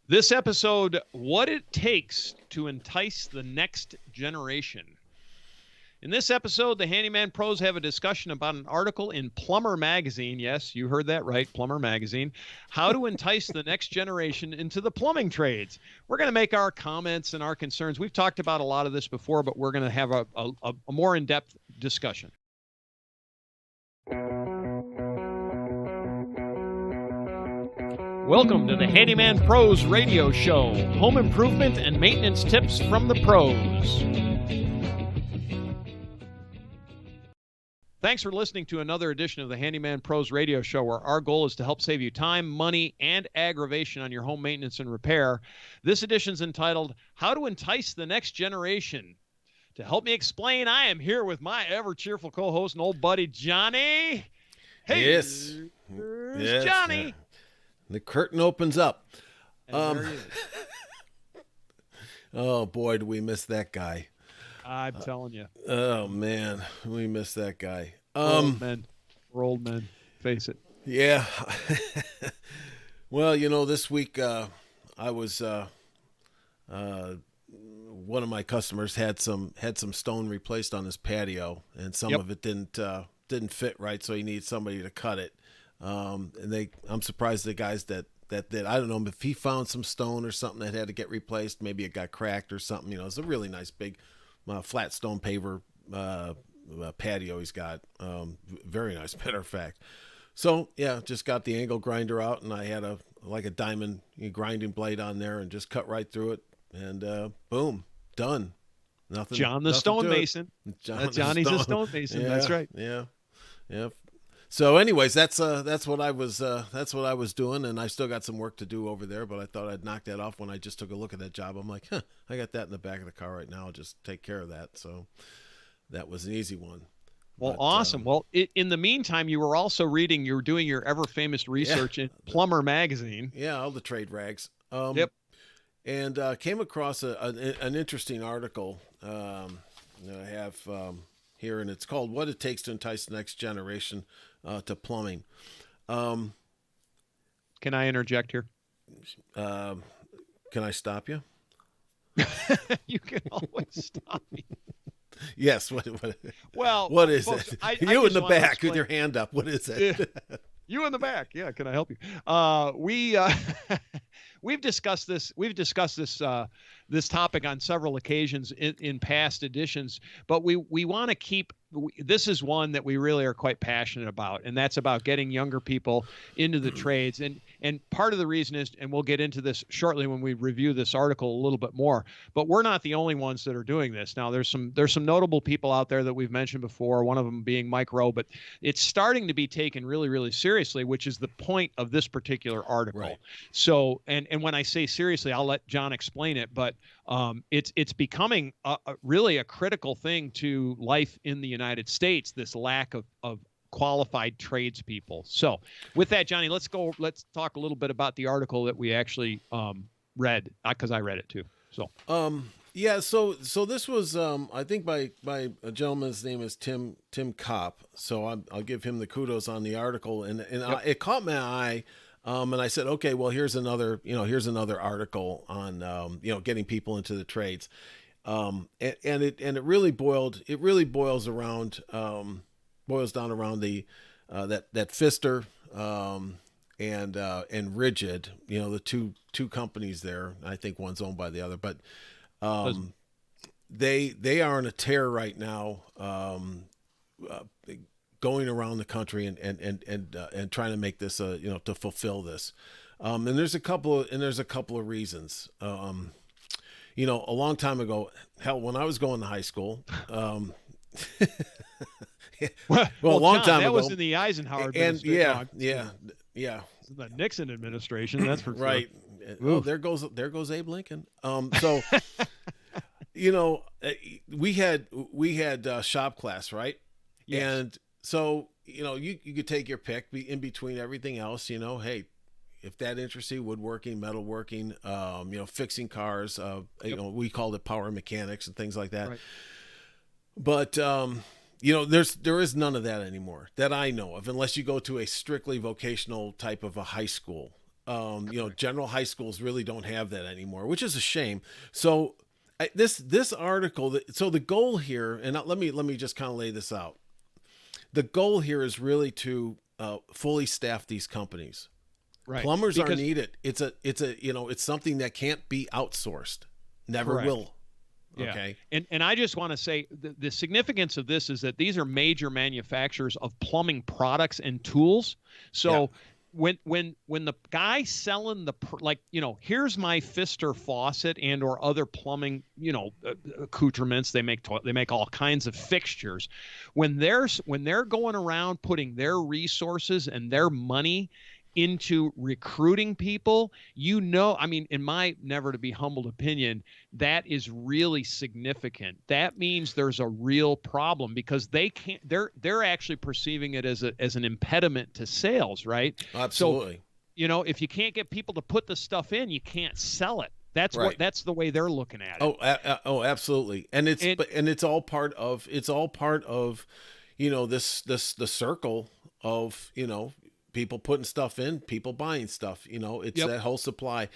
This episode, what it takes to entice the next generation. In this episode, the Handyman Pros have a discussion about an article in Plumber magazine. Yes, you heard that right, Plumber magazine. How to entice the next generation into the plumbing trades. We're going to make our comments and our concerns. We've talked about a lot of this before, but we're going to have a more in-depth discussion. Welcome to the Handyman Pros radio show. Home improvement and maintenance tips from the pros. Thanks for listening to another edition of the Handyman Pros radio show, where our goal is to help save you time, money, and aggravation on your home maintenance and repair. This edition is entitled, How to Entice the Next Generation. To help me explain, I am here with my ever-cheerful co-host and old buddy, Johnny. Hey, yes, Johnny. Yeah. The curtain opens up. Oh, boy, do we miss that guy. I'm telling you. Oh, man, we miss that guy. We're old men. Face it. Yeah. Well, this week I was one of my customers had some stone replaced on his patio, and some of it didn't fit right, so he needs somebody to cut it. I'm surprised the guys that did. I don't know if he found some stone or something that had to get replaced. Maybe it got cracked or something. It's a really nice big flat stone paver patio he's got. Very nice, matter of fact. So yeah, just got the angle grinder out, and I had a diamond grinding blade on there, and just cut right through it, and boom, done. Nothing. John the stonemason. Johnny's a stonemason. Yeah, that's right. Yeah. So, anyways, that's what I was doing, and I still got some work to do over there. But I thought I'd knock that off when I just took a look at that job. I'm like, I got that in the back of the car right now. I'll just take care of that. So, that was an easy one. Well, awesome. Well, in the meantime, you were doing your ever famous research in Plumber magazine. Yeah, all the trade rags. Yep. And came across an interesting article that I have here, and it's called "What It Takes to Entice the Next Generation to Plumbing." Can I interject here? Can I stop you? You can always stop me. Yes. Well, what is folks, it? You in the back with your hand up. What is it? You in the back. Yeah. Can I help you? We've discussed this. This topic on several occasions in past editions, but we want to keep. This is one that we really are quite passionate about, and that's about getting younger people into the trades. And part of the reason is, and we'll get into this shortly when we review this article a little bit more, but we're not the only ones that are doing this. Now, there's some notable people out there that we've mentioned before, one of them being Mike Rowe, but it's starting to be taken really, really seriously, which is the point of this particular article. Right. So, and when I say seriously, I'll let John explain it, but it's becoming really a critical thing to life in the United States, this lack of qualified tradespeople. So with that, Johnny, let's talk a little bit about the article that we actually read, because I read it too. So yeah, so this was I think by a gentleman's name is Tim Kopp. So I'll give him the kudos on the article, and it caught my eye. And I said, okay, well, here's another article on, getting people into the trades. And it really boils down around the, that Pfister, and Ridgid, the two companies there. I think one's owned by the other, but, they are on a tear right now, going around the country and trying to make this to fulfill this, and there's a couple of reasons. A long time ago, hell, when I was going to high school, well, a long John, time that ago, was in the Eisenhower and administration. yeah, the Nixon administration. That's for right. Sure. Oh, there goes Abe Lincoln. So we had shop class, right? Yes. And so, you could take your pick in between everything else, hey, if that interests you, woodworking, metalworking, fixing cars, we called it power mechanics and things like that. Right. But, there is none of that anymore that I know of, unless you go to a strictly vocational type of a high school. General high schools really don't have that anymore, which is a shame. So this article, so the goal here, and let me just kind of lay this out. The goal here is really to fully staff these companies. Right. Plumbers are Because needed. It's something that can't be outsourced. Never correct. will. Yeah. Okay. And I just want to say the significance of this is that these are major manufacturers of plumbing products and tools. Yeah. So when the guy selling here's my Pfister faucet and or other plumbing, accoutrements, they make all kinds of fixtures. When they're going around putting their resources and their money into recruiting people, I mean, in my never to be humbled opinion, that is really significant. That means there's a real problem because they're actually perceiving it as an impediment to sales, right? Absolutely. So, if you can't get people to put the stuff in, you can't sell it. Right. That's the way they're looking at it. Oh, absolutely. And it's all part of the circle of, people putting stuff in, people buying stuff. It's Yep. that whole supply,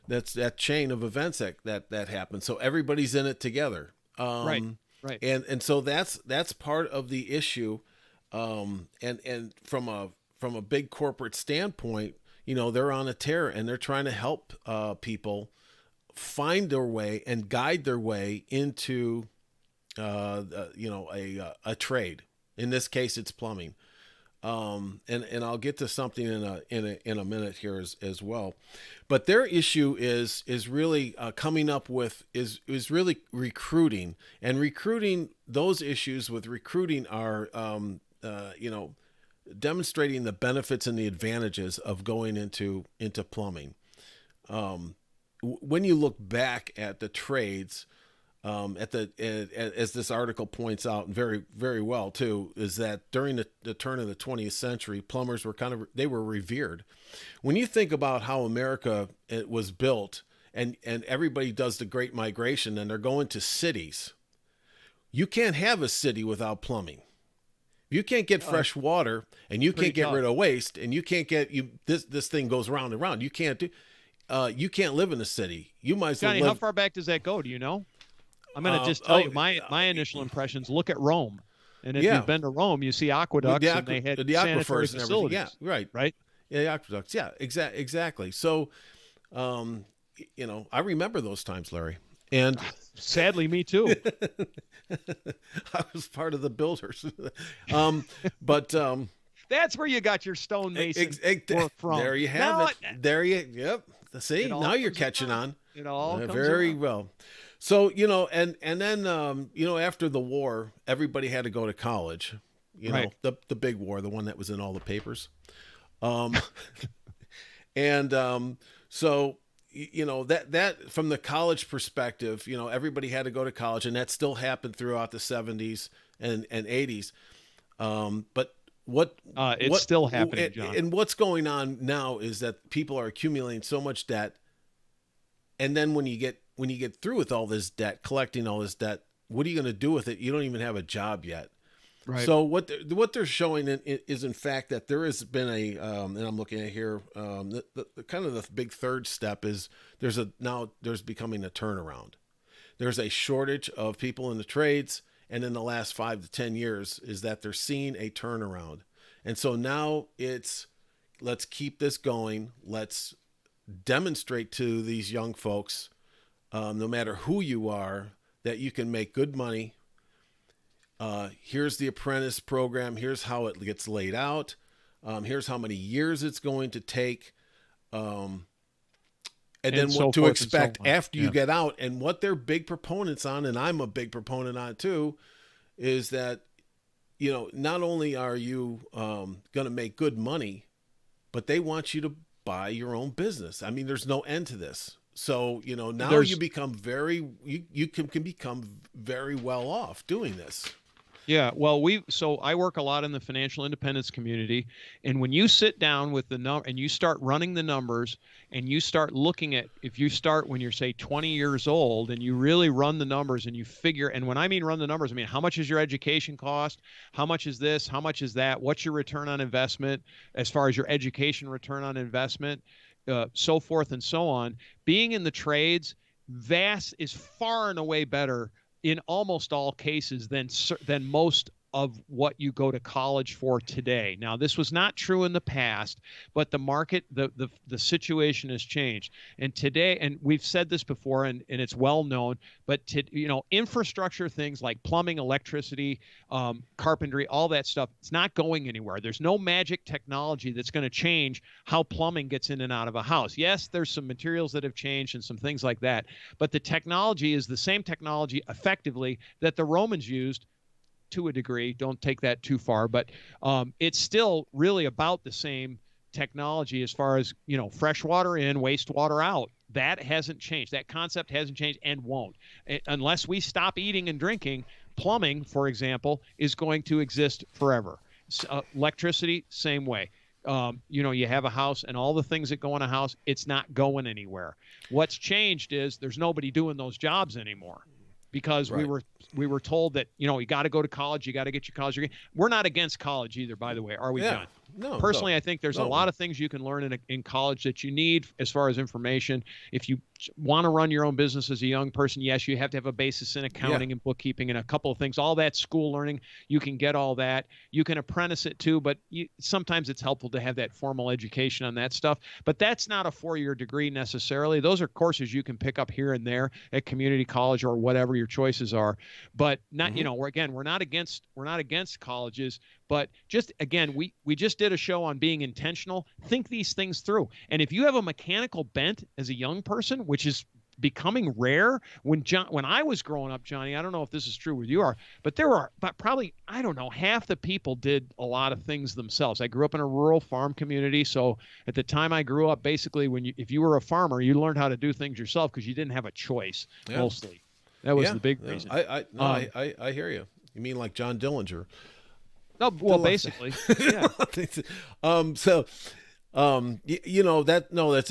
that's that chain of events that happens. So everybody's in it together. Right. Right. And so that's part of the issue. And from a big corporate standpoint, they're on a tear and they're trying to help people find their way and guide their way into a trade. In this case, it's plumbing. And I'll get to something in a minute here as well, but their issue is really coming up with is really recruiting, and recruiting. Those issues with recruiting are demonstrating the benefits and the advantages of going into plumbing. When you look back at the trades, as this article points out very, very well too, is that during the turn of the 20th century, plumbers were they were revered. When you think about how America was built, and everybody does the Great Migration, and they're going to cities, you can't have a city without plumbing. You can't get fresh water, and you can't get rid of waste, and you can't get this thing goes round and round. You can't live in a city. You might as well Johnny, live. how far back does that go? Do you know? I'm going to just tell you my initial impressions. Look at Rome, and if you've been to Rome, you see aqueducts and they had the sanitary aquifers and facilities. everything. Yeah, right, right. Yeah, the aqueducts. Yeah, exactly. So, I remember those times, Larry, and sadly, me too. I was part of the builders. But that's where you got your stonemason work from. There you have it. Yep. See, now you're catching on. It all comes very around. well. So, and then, after the war, everybody had to go to college, Right. the big war, the one that was in all the papers. And so, that from the college perspective, everybody had to go to college, and that still happened throughout the 70s and 80s. But it's still happening, John. And what's going on now is that people are accumulating so much debt. And then when you get through with all this debt, collecting all this debt, what are you going to do with it? You don't even have a job yet. Right. So what they're showing is in fact that there has been and I'm looking at here, the kind of the big third step is there's becoming a turnaround. There's a shortage of people in the trades, and in the last 5 to 10 years is that they're seeing a turnaround. And so now let's keep this going. Let's demonstrate to these young folks, no matter who you are, that you can make good money. Here's the apprentice program. Here's how it gets laid out. Here's how many years it's going to take. And then what to expect after you get out. And what they're big proponents on, and I'm a big proponent on too, is that, not only are you going to make good money, but they want you to buy your own business. I mean, there's no end to this. So, now you become you can become very well off doing this. Yeah, well, so I work a lot in the financial independence community, and when you sit down with and you start running the numbers, and you start looking at, if you start when you're say 20 years old, and you really run the numbers and you figure, and when I mean run the numbers, I mean how much is your education cost, how much is this, how much is that, what's your return on investment as far as your education return on investment, so forth and so on. Being in the trades, vast is far and away better in almost all cases than most of what you go to college for today. Now, this was not true in the past, but the market, the situation has changed. And today, and we've said this before, and it's well known, but infrastructure things like plumbing, electricity, carpentry, all that stuff, it's not going anywhere. There's no magic technology that's going to change how plumbing gets in and out of a house. Yes, there's some materials that have changed and some things like that, but the technology is the same technology effectively that the Romans used to a degree. Don't take that too far, but it's still really about the same technology as far as, fresh water in, wastewater out. That hasn't changed. That concept hasn't changed and won't. Unless we stop eating and drinking, plumbing, for example, is going to exist forever. Electricity, same way. You have a house and all the things that go in a house, it's not going anywhere. What's changed is there's nobody doing those jobs anymore, because Right. we were told that, you got to go to college, you got to get your college degree. We're not against college either, by the way. Are we, Yeah. John? No. Personally, No. I think there's a No. lot of things you can learn in college that you need as far as information. If you want to run your own business as a young person, yes, you have to have a basis in accounting and bookkeeping and a couple of things. All that school learning, you can get all that. You can apprentice it too, but sometimes it's helpful to have that formal education on that stuff. But that's not a 4-year degree necessarily. Those are courses you can pick up here and there at community college or whatever your choices are. But not, we're not against colleges. But just, again, we just did a show on being intentional. Think these things through. And if you have a mechanical bent as a young person, which is becoming rare, when I was growing up, Johnny, I don't know if this is true where you are, but there were probably, I don't know, half the people did a lot of things themselves. I grew up in a rural farm community. So at the time I grew up, basically, if you were a farmer, you learned how to do things yourself because you didn't have a choice, mostly. That was the big reason. I hear you. You mean like John Dillinger? No, well, basically, yeah. That's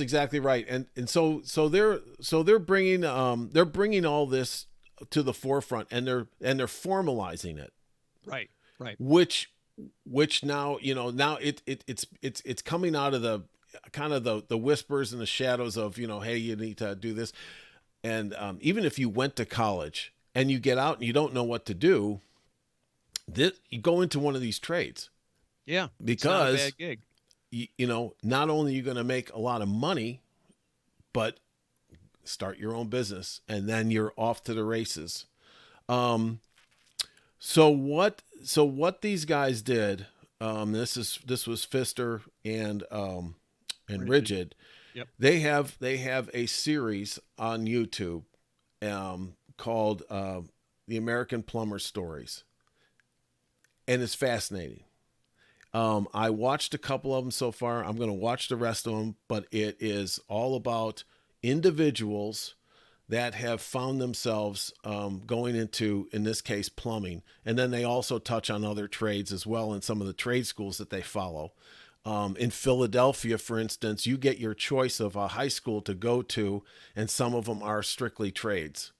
exactly right. And so they're bringing all this to the forefront, and they're formalizing it. Right. Which now, it's coming out of the kind of the whispers and the shadows of, hey, you need to do this. And even if you went to college and you get out and you don't know what to do, you go into one of these trades. Yeah, because it's not a bad gig. Not only are you going to make a lot of money, but start your own business, and then you're off to the races. So what these guys did, this was Pfister and Ridgid. Yep. They have a series on YouTube called The American Plumber Stories. And it's fascinating. I watched a couple of them so far. I'm going to watch the rest of them, but it is all about individuals that have found themselves going into, in this case, plumbing. And then they also touch on other trades as well in some of the trade schools that they follow. In Philadelphia, for instance, you get your choice of a high school to go to, and some of them are strictly trades.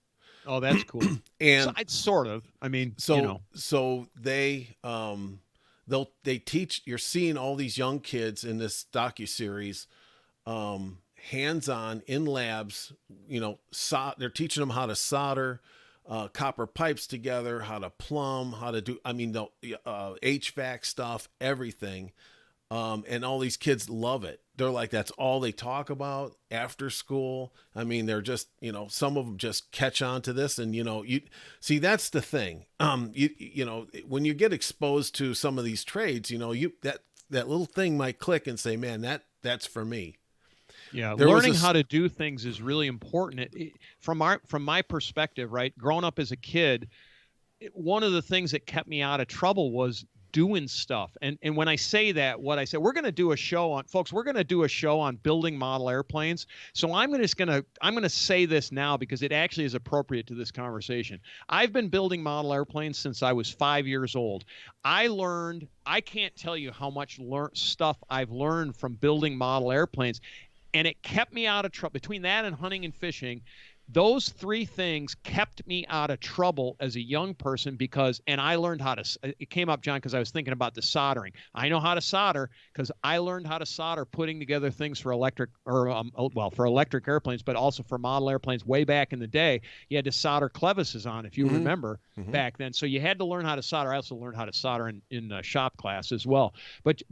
Oh, that's cool. And so it's sort of, so they they teach. You're seeing all these young kids in this docuseries, hands-on in labs. They're teaching them how to solder copper pipes together, how to plumb, how to do. the HVAC stuff, everything. And all these kids love it. They're like, that's all they talk about after school. They're just, some of them just catch on to this. And, you see, that's the thing. When you get exposed to some of these trades, that little thing might click and say, man, that's for me. Yeah. Learning how to do things is really important. From my perspective, right, growing up as a kid, one of the things that kept me out of trouble was doing stuff. And when I say that, what I said, we're going to do a show on building model airplanes. So I'm going to say this now because it actually is appropriate to this conversation. I've been building model airplanes since I was 5 years old. I can't tell you how much stuff I've learned from building model airplanes. And it kept me out of trouble. Between that and hunting and fishing, those three things kept me out of trouble as a young person and I learned how to, it came up, John, because I was thinking about the soldering. I know how to solder because I learned how to solder putting together things for electric for electric airplanes, but also for model airplanes way back in the day. You had to solder clevises on, if you remember back then. So you had to learn how to solder. I also learned how to solder in shop class as well. But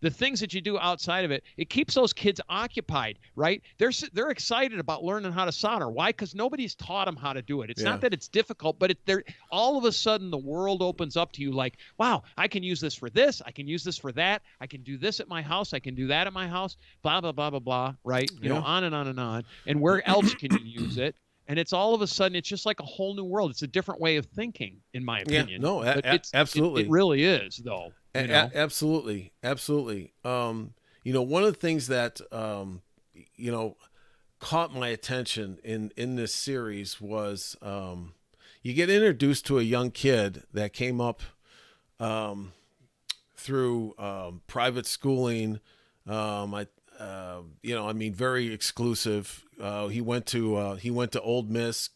the things that you do outside of it, it keeps those kids occupied, right? They're excited about learning how to solder. Why? Because nobody's taught them how to do it. It's not that it's difficult, but all of a sudden the world opens up to you like, wow, I can use this for this. I can use this for that. I can do this at my house. I can do that at my house, blah, blah, blah, blah, blah, right? You know, on and on and on. And where else can you use it? And it's all of a sudden, it's just like a whole new world. It's a different way of thinking, in my opinion. Yeah, no, absolutely. It really is, though. Absolutely. Absolutely. You know, one of the things that, you know, caught my attention in this series was you get introduced to a young kid that came up through private schooling. Very exclusive. He went to Old Miss,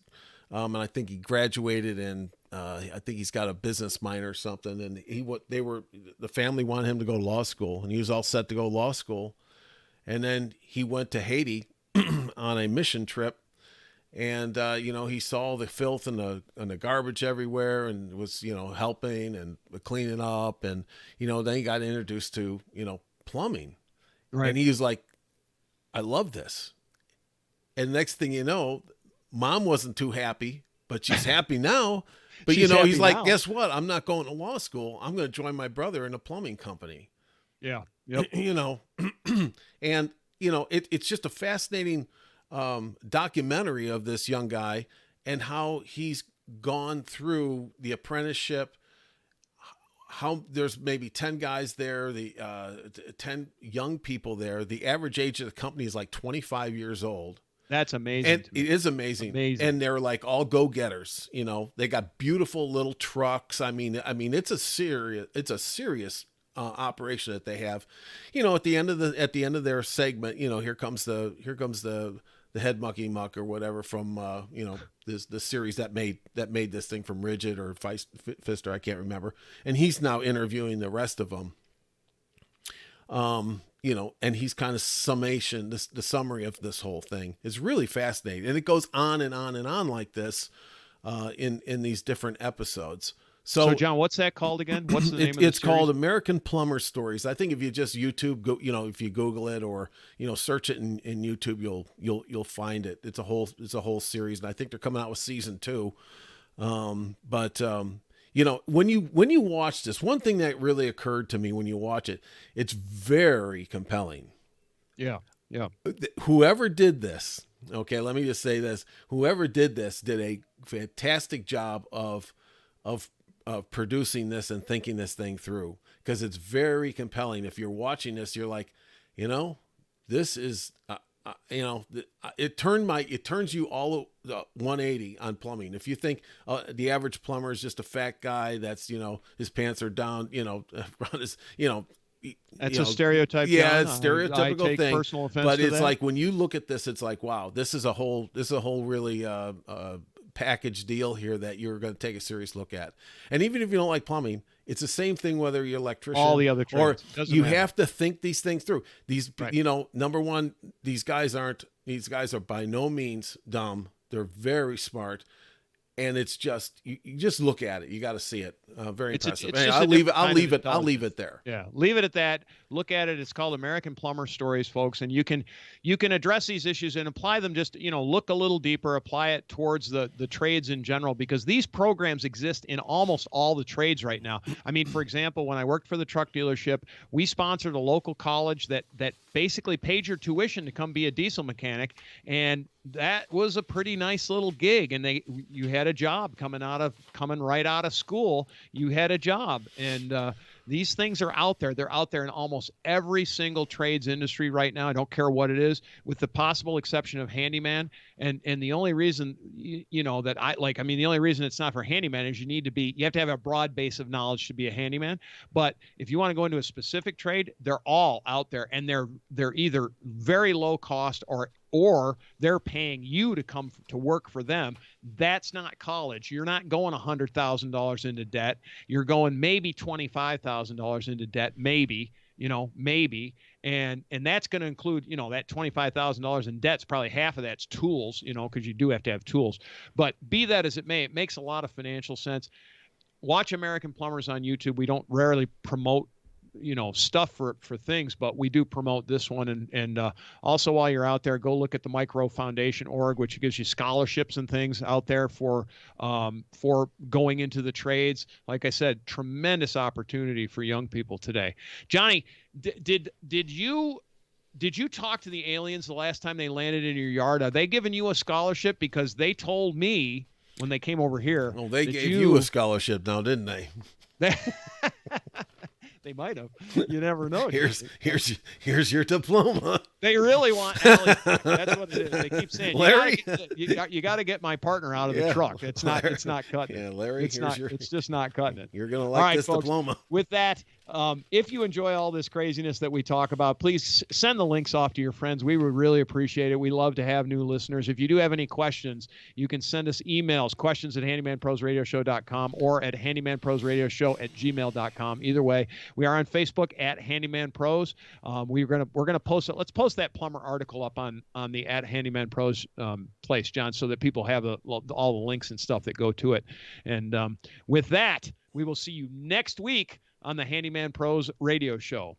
and I think he graduated, and I think he's got a business minor or something. And the family wanted him to go to law school, and he was all set to go to law school. And then he went to Haiti on a mission trip, and he saw the filth and the garbage everywhere, and was helping and cleaning up, and then he got introduced to plumbing, right? And he was like, I love this. And next thing you know, mom wasn't too happy, but she's happy now. But he's like, guess what? I'm not going to law school. I'm going to join my brother in a plumbing company. Yeah. Yep. And it's just a fascinating documentary of this young guy and how he's gone through the apprenticeship, how there's maybe 10 guys there, 10 young people there. The average age of the company is like 25 years old. That's amazing. And it is amazing. And they're like all go-getters, they got beautiful little trucks. I mean, it's a serious operation that they have. At the end of their segment, here comes the head mucky muck or whatever from the series that made this thing from Ridgid or Pfister, I can't remember, and he's now interviewing the rest of them. And he's kind of the summary of this whole thing is really fascinating, and it goes on and on and on like this in these different episodes. So John, what's that called again? What's the name of the It's called American Plumber Stories. I think if you just YouTube, if you Google it or search it in YouTube, you'll find it. It's a whole series, and I think they're coming out with season 2. When you watch this, one thing that really occurred to me when you watch it, it's very compelling. Yeah. Yeah. Whoever did this, okay, let me just say this: whoever did this did a fantastic job of producing this and thinking this thing through, because it's very compelling. If you're watching this, you're like, this is, it turns you all 180 on plumbing. If you think the average plumber is just a fat guy that's, his pants are down, on his, that's a stereotype. Yeah, it's stereotypical I take thing. Personal offense but to it's that. like when you look at this, it's like, wow, this is a whole really package deal here that you're going to take a serious look at. And even if you don't like plumbing, it's the same thing whether you're an electrician, all the other trades. Or you have to think these things through. These, right. Number one, these guys are by no means dumb. They're very smart. And it's just, you just look at it. You got to see it. Very impressive. I'll leave it there. Yeah. Leave it at that. Look at it. It's called American Plumber Stories, folks. And you can address these issues and apply them. Just, look a little deeper, apply it towards the trades in general, because these programs exist in almost all the trades right now. I mean, for example, when I worked for the truck dealership, we sponsored a local college that basically paid your tuition to come be a diesel mechanic. And that was a pretty nice little gig. And you had a job coming right out of school. You had a job. And these things are out there. They're out there in almost every single trades industry right now. I don't care what it is, with the possible exception of handyman. And the only reason, the only reason it's not for handyman is you have to have a broad base of knowledge to be a handyman. But if you want to go into a specific trade, they're all out there, and they're either very low cost or or they're paying you to come to work for them. That's not college. You're not going $100,000 into debt. You're going maybe $25,000 into debt, maybe. And that's going to include, that $25,000 in debt's probably half of that's tools, because you do have to have tools. But be that as it may, it makes a lot of financial sense. Watch American Plumbers on YouTube. We don't rarely promote stuff for things, but we do promote this one. And also, while you're out there, go look at the Micro Foundation org, which gives you scholarships and things out there for going into the trades. Like I said, tremendous opportunity for young people today. Johnny, did you talk to the aliens the last time they landed in your yard? Are they giving you a scholarship? Because they told me when they came over here. Well, they gave you a scholarship now, didn't they? They might have. You never know. Here's your diploma. They really want Allie. That's what it is. They keep saying, Larry, you got to get my partner out of the truck. It's not cutting it. Yeah, Larry, it's just not cutting it. You're gonna like this, folks, diploma. With that, if you enjoy all this craziness that we talk about, please send the links off to your friends. We would really appreciate it. We love to have new listeners. If you do have any questions, you can send us emails, questions@handymanprosradioshow.com or at handymanprosradioshow@gmail.com. Either way, we are on Facebook at Handyman Pros. We're gonna post it. Let's post that plumber article up on the at Handyman Pros place, John, so that people have all the links and stuff that go to it. And with that, we will see you next week on the Handyman Pros Radio Show.